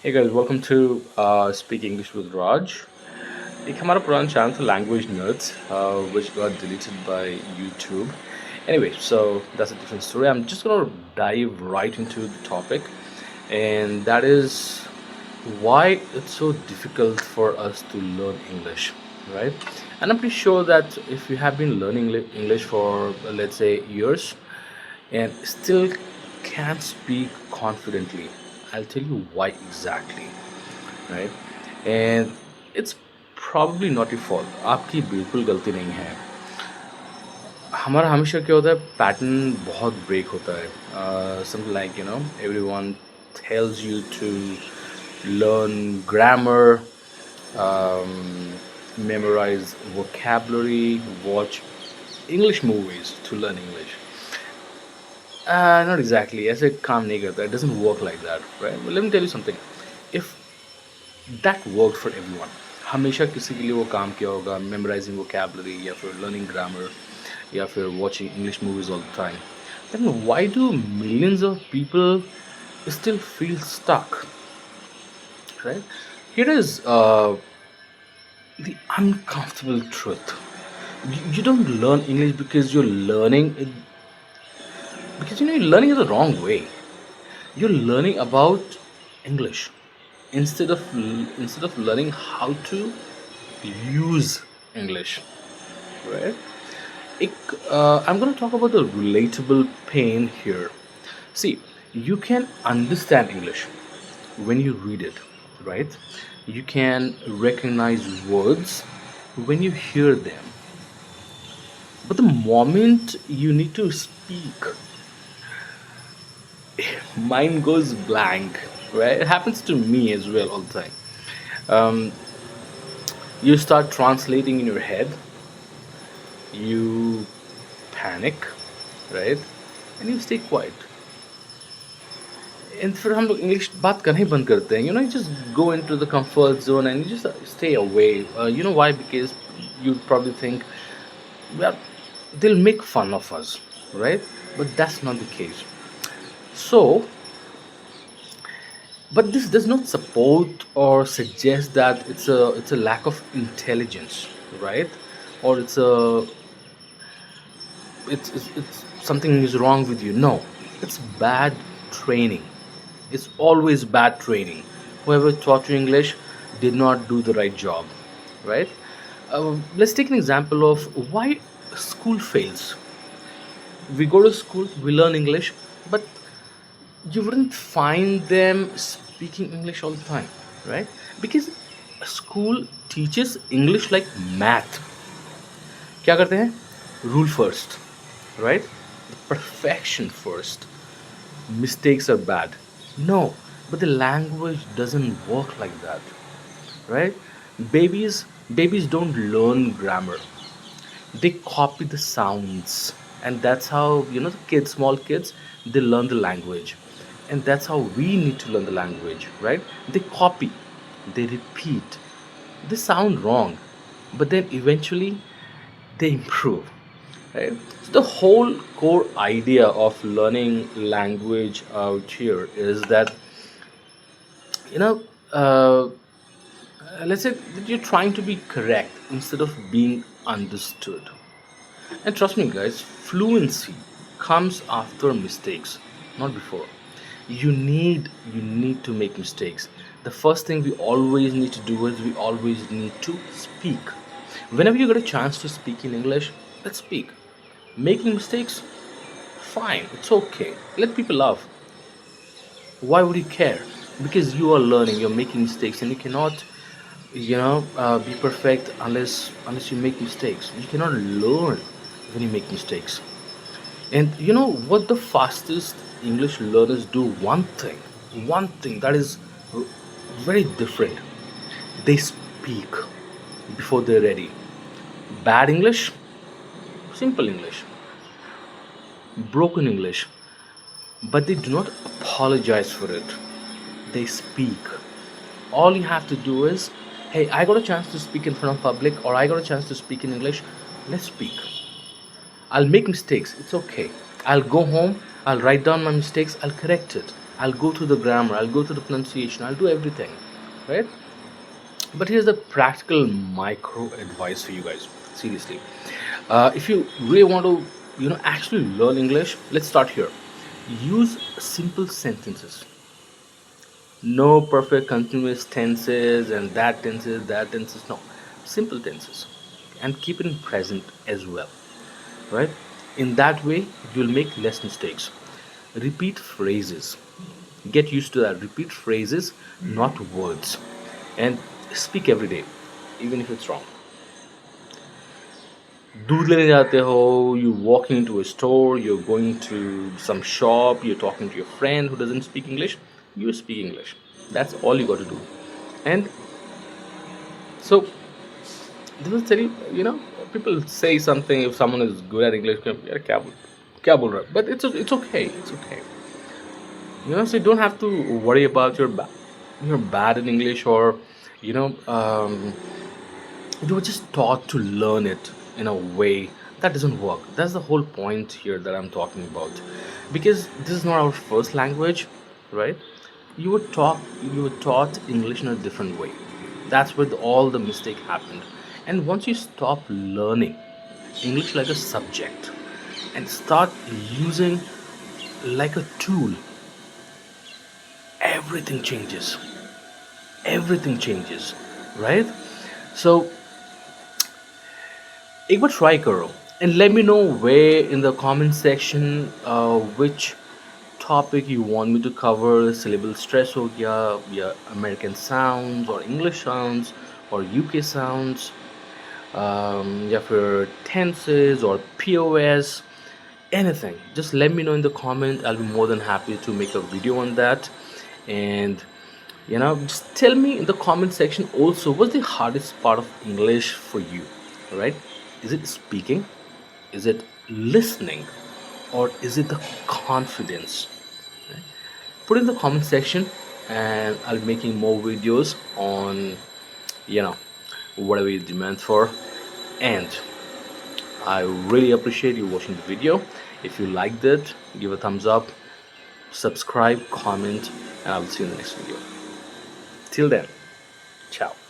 Hey guys, welcome to Speak English with Raj. एक हमारा पुराना channel था Language Nerds, which got deleted by YouTube. Anyway, so that's a different story. I'm just gonna dive right into the topic, and that is why it's so difficult for us to learn English, right? And I'm pretty sure that if you have been learning English for let's say years, and still can't speak confidently, I'll tell you why exactly, right? And it's probably not your fault. आपकी बिल्कुल गलती नहीं है. हमारा हमेशा क्या होता है, पैटर्न बहुत ब्रेक होता है. Something like, everyone tells you to learn grammar, um, memorize vocabulary, watch English movies to learn English. Not exactly. ऐसे काम नहीं करता. It doesn't work like that, right? But let me tell you something. If that worked for everyone, हमेशा किसी के लिए वो काम किया होगा, memorizing vocabulary या फिर learning grammar या फिर watching English movies all the time, then why do millions of people still feel stuck, right? Here is the uncomfortable truth. You don't learn English because you're learning it, because you're learning it the wrong way. You're learning about English instead of learning how to use English, right? I'm going to talk about the relatable pain here. See, you can understand English when you read it, right? You can recognize words when you hear them. But the moment you need to speak, mine goes blank, right? It happens to me as well all the time. Um, you start translating in your head, you panic, right? And you stay quiet. And फिर हम लोग English बात करना ही बंद करते हैं. You just go into the comfort zone and you just stay away. You know why? Because you probably think, well, they'll make fun of us, right? But that's not the case. So, but this does not support or suggest that it's a lack of intelligence, right? Or it's something is wrong with you. No, it's bad training. It's always bad training. Whoever taught you English did not do the right job, right? Let's take an example of why school fails. We go to school, we learn English, but you wouldn't find them speaking English all the time, right? Because school teaches English like math. क्या करते हैं? Rule first, right? Perfection first. Mistakes are bad. No, but the language doesn't work like that, right? Babies don't learn grammar. They copy the sounds, and that's how the kids, small kids, they learn the language, and that's how we need to learn the language, right? They copy, they repeat, they sound wrong, but then eventually they improve, right? So the whole core idea of learning language out here is that you know uh, let's say that you're trying to be correct instead of being understood. And trust me guys, fluency comes after mistakes, not before. You need to make mistakes. The first thing we always need to do is we always need to speak. Whenever you get a chance to speak in English, let's speak. Making mistakes, fine, it's okay, let people laugh. Why would you care? Because you are learning, you're making mistakes, and you cannot be perfect unless you make mistakes. You cannot learn when you make mistakes. And you know what the fastest English learners do? One thing that is very different. They speak before they're ready. Bad English, simple English, broken English, but they do not apologize for it. They speak. All you have to do is, hey, I got a chance to speak in front of public, or I got a chance to speak in English. Let's speak. I'll make mistakes. It's okay. I'll go home. I'll write down my mistakes. I'll correct it. I'll go through the grammar, I'll go through the pronunciation, I'll do everything, right? But here's the practical micro advice for you guys. Seriously, if you really want to, actually learn English, let's start here. Use simple sentences. No perfect continuous tenses and that tenses. No, simple tenses, and keep it in present as well, right? In that way, you'll make less mistakes. Repeat phrases. Get used to that. Repeat phrases, not words, and speak every day, even if it's wrong. दूध लेने जाते हो, you walking into a store, you're going to some shop, you're talking to your friend who doesn't speak English, you speak English. That's all you got to do. And so this will tell you, people say something if someone is good at English, "यार क्या बोल रहा है?" But it's okay, it's okay. So you don't have to worry about you're bad in English, or you know um, you were just taught to learn it in a way that doesn't work. That's the whole point here that I'm talking about, because this is not our first language, right? You were taught English in a different way. That's where all the mistake happened. And once you stop learning English like a subject and start using like a tool, everything changes. Everything changes, right? So एक बार try करो and let me know where in the comment section which topic you want me to cover. Syllable stress हो गया, या American sounds or English sounds or UK sounds, या फिर tenses or POS, anything. Just let me know in the comment. I'll be more than happy to make a video on that. And just tell me in the comment section also, what's the hardest part of English for you, right? Is it speaking, is it listening, or is it the confidence? Put in the comment section, and I'll be making more videos on you know whatever you demand for. And I really appreciate you watching the video. If you liked it, give a thumbs up, subscribe, comment, and I will see you in the next video. Till then, ciao.